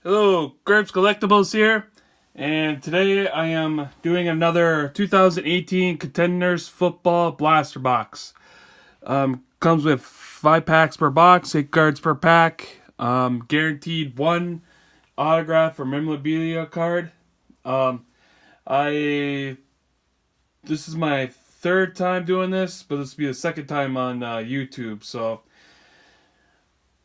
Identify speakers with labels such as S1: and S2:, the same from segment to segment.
S1: Hello, Grapes Collectibles here, and today I am doing another 2018 Contenders Football Blaster Box. Comes with 5 packs per box, 8 cards per pack, guaranteed one autograph or memorabilia card. Um, I This is my third time doing this, but this will be the second time on YouTube, so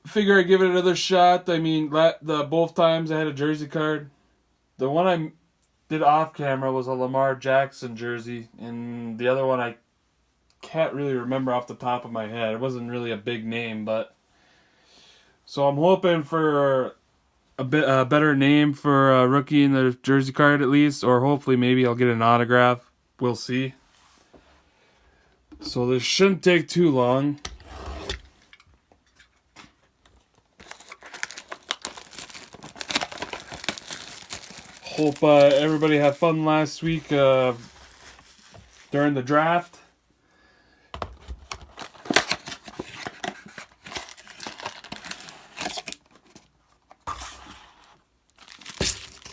S1: figure I'd give it another shot. I mean, the both times I had a jersey card. The one I did off camera was a Lamar Jackson jersey, and the other one I can't really remember off the top of my head. It wasn't really a big name, but so I'm hoping for a better name for a rookie in the jersey card at least, or hopefully maybe I'll get an autograph. We'll see. So this shouldn't take too long. Hope everybody had fun last week during the draft.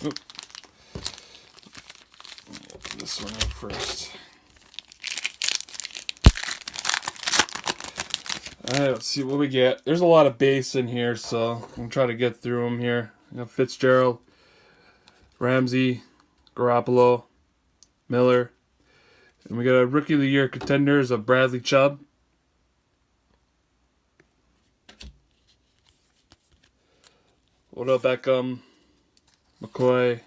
S1: Oop. This one out first. Alright, let's see what we get. There's a lot of base in here, so I'm going to try to get through them here. We got Fitzgerald, Ramsey, Garoppolo, Miller. And we got a Rookie of the Year contenders of Bradley Chubb. Odell Beckham, McCoy,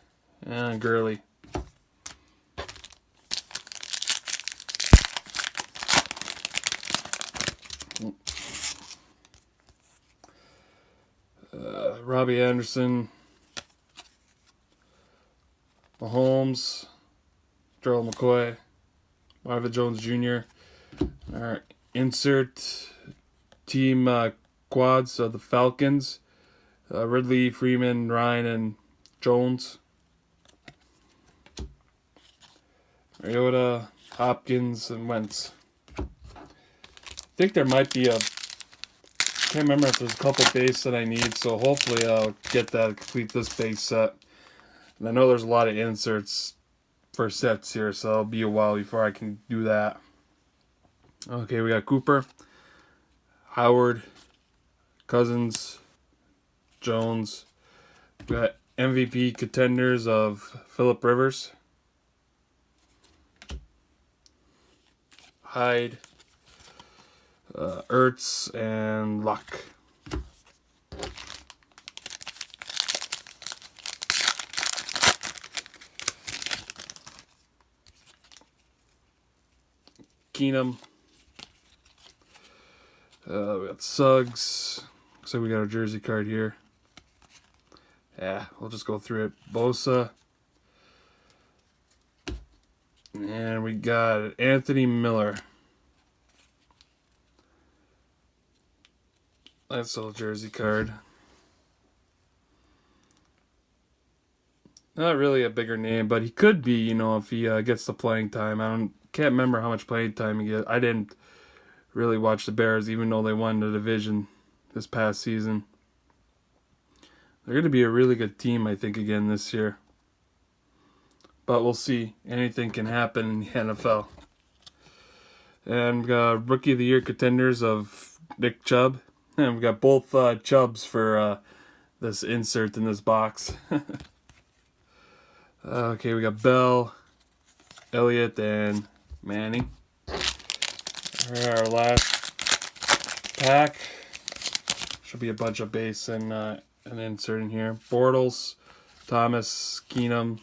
S1: and Gurley. Robbie Anderson, Mahomes, Gerald McCoy, Marvin Jones Jr. Our insert team quads of the Falcons. Ridley, Freeman, Ryan, and Jones. Mariota, Hopkins, and Wentz. I think there might be can't remember if there's a couple base that I need, so hopefully I'll get that, complete this base set. And I know there's a lot of inserts for sets here, so it'll be a while before I can do that. Okay, we got Cooper, Howard, Cousins, Jones. We got MVP contenders of Phillip Rivers, Hyde, Ertz, and Luck. Keenum. We got Suggs. Looks like we got a jersey card here. Yeah, we'll just go through it. Bosa. And we got Anthony Miller. That's a jersey card. Not really a bigger name, but he could be, if he gets the playing time. Can't remember how much playing time he gets. I didn't really watch the Bears, even though they won the division this past season. They're going to be a really good team, I think, again this year. But we'll see. Anything can happen in the NFL. And we got Rookie of the Year contenders of Nick Chubb. And we got both Chubbs for this insert in this box. Okay, we got Bell, Elliott, and Manning. Our last pack. Should be a bunch of base and an insert in here. Bortles, Thomas, Keenum,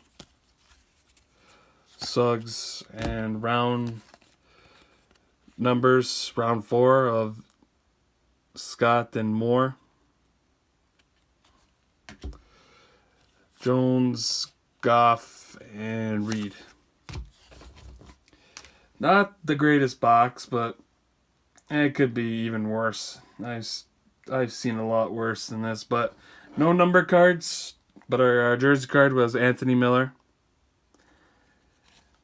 S1: Suggs, and round numbers, round 4 of Scott and Moore. Jones, Goff, and Reed. Not the greatest box, but it could be even worse. I've seen a lot worse than this, but no number cards. But our jersey card was Anthony Miller.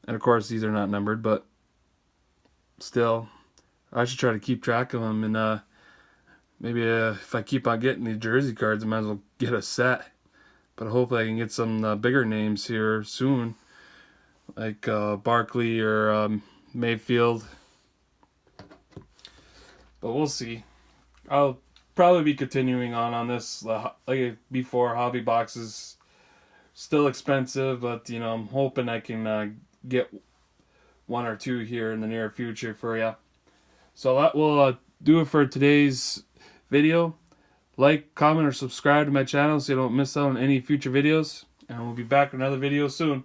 S1: And of course, these are not numbered, but still, I should try to keep track of them. And maybe if I keep on getting these jersey cards, I might as well get a set. But hopefully I can get some bigger names here soon, like Barkley or Mayfield. But we'll see. I'll probably be continuing on this. Like before, hobby boxes still expensive, but I'm hoping I can get one or two here in the near future for you. So that will do it for today's video. Like, comment, or subscribe to my channel so you don't miss out on any future videos. And we'll be back with another video soon.